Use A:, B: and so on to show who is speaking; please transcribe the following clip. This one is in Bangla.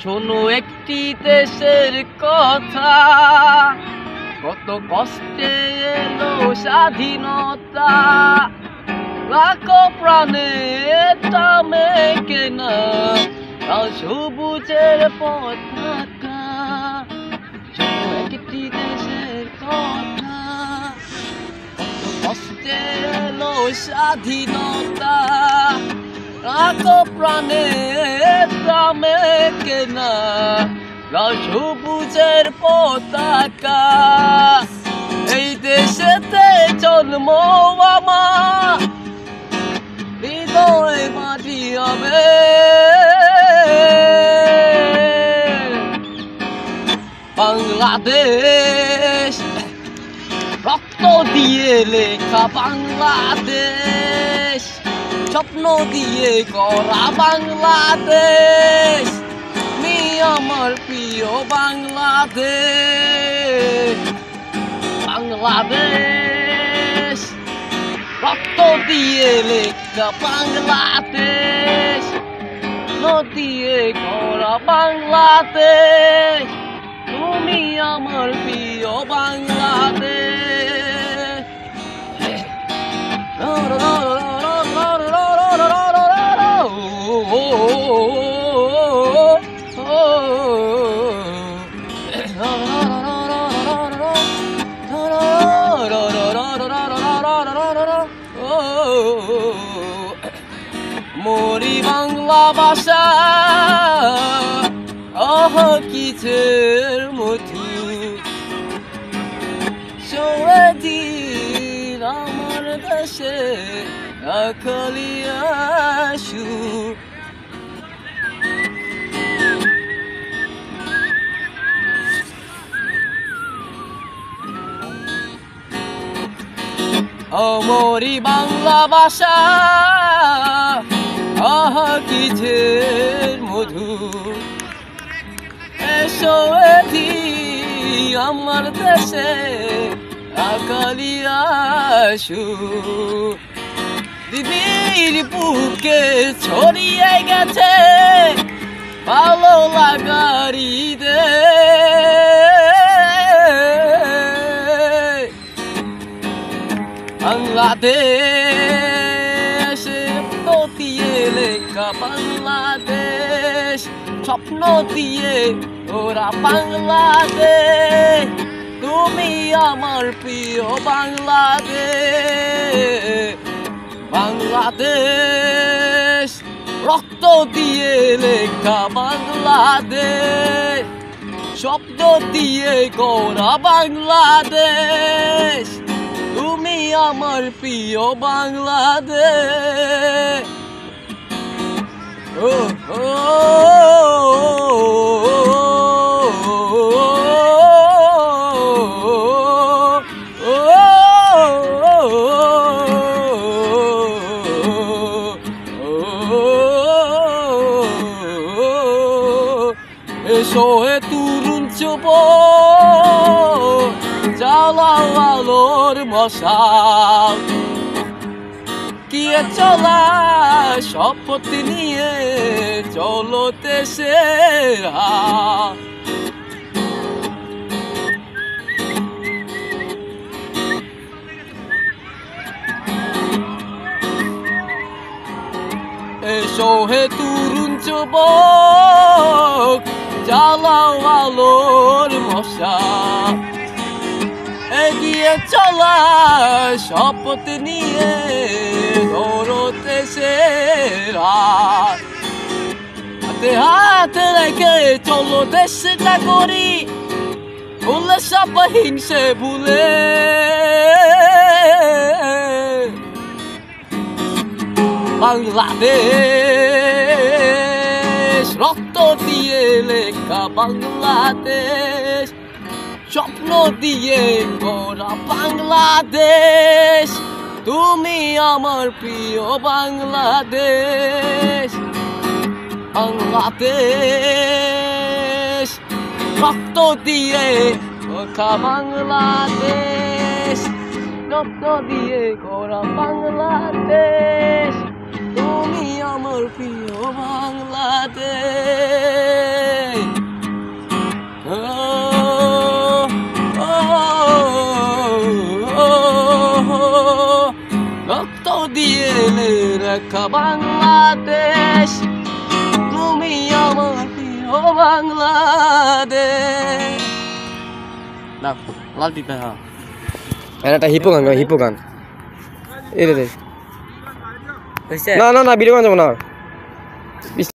A: শোনো একটি দেশের কথা, কত কষ্টে এলো স্বাধীনতা, লাখো প্রাণের দামে কেনা লাল সবুজের পতাকা। শোনো একটি দেশের কথা, কত কষ্টে এলো স্বাধীনতা, লাখো প্রাণের দামে কেনা লাল সবুজের পতাকা। এই দেশেতে জন্ম আমার, হৃদয় মাটি হবে বাংলাদেশ, রক্ত দিয়ে লেখা বাংলাদেশ, স্বপ্ন দিয়ে গড়া বাংলাদেশ, তুমি আমার প্রিয় বাংলাদেশ। বাংলাদেশ, রক্ত দিয়ে লেখা বাংলাদেশ, নদিয়ে গড়া বাংলাদেশ, তুমি আমার প্রিয় বাংলাদেশ। মোরি বাংলা ভাষা কিছের মধু, সৌদির আমার দেশে আখলিয়া সুর। মোরি বাংলা ভাষা কিছের মধু, সৌদি আমার দেশে আকালিয়া সুর। দিদির বুকে ছড়িয়ে গেছে ভালো লাগার ঈদে, বাংলাদেশ দিয়ে লেখা বাংলাদেশ, স্বপ্ন দিয়ে ওরা বাংলাদেশ, তুমি আমার প্রিয় বাংলাদেশ। বাংলাদেশ, রক্ত দিয়ে লেখা বাংলাদেশ, শব্দ দিয়ে গড়া বাংলাদেশ, তুমি আমার প্রিয় বাংলাদেশ। এসো হে তরুণ যুবক, জ্বালাও আলোর মশাল, গিয়ে চলা শপথ নিয়ে চলো দেশের হাল। এসো হে তরুণ যুবক, জ্বালাও আলোর মশাল, এগিয়ে চলা শপথ নিয়ে ধরো দেশের হাল। হাতে হাত রেখে চলো দেশটা করি, ভুলে সব হিংসে ভুলে। বাংলাদেশ, রক্ত দিয়ে লেখা বাংলাদেশ, স্বপ্ন দিয়ে গড়া বাংলাদেশ, তুমি আমার প্রিয় বাংলাদেশ। বাংলাদেশ, রক্ত দিয়ে লেখা বাংলাদেশ, রক্ত দিয়ে গড়া বাংলাদেশ, তুমি আমার প্রিয় বাংলাদেশ। একা বাংলাদেশ তুমি আমার প্রিয় বাংলাদেশ না লাল দিতে হ্যাঁ
B: এটা হিপো গান এই রে না না না ভিডিও গান যাবো না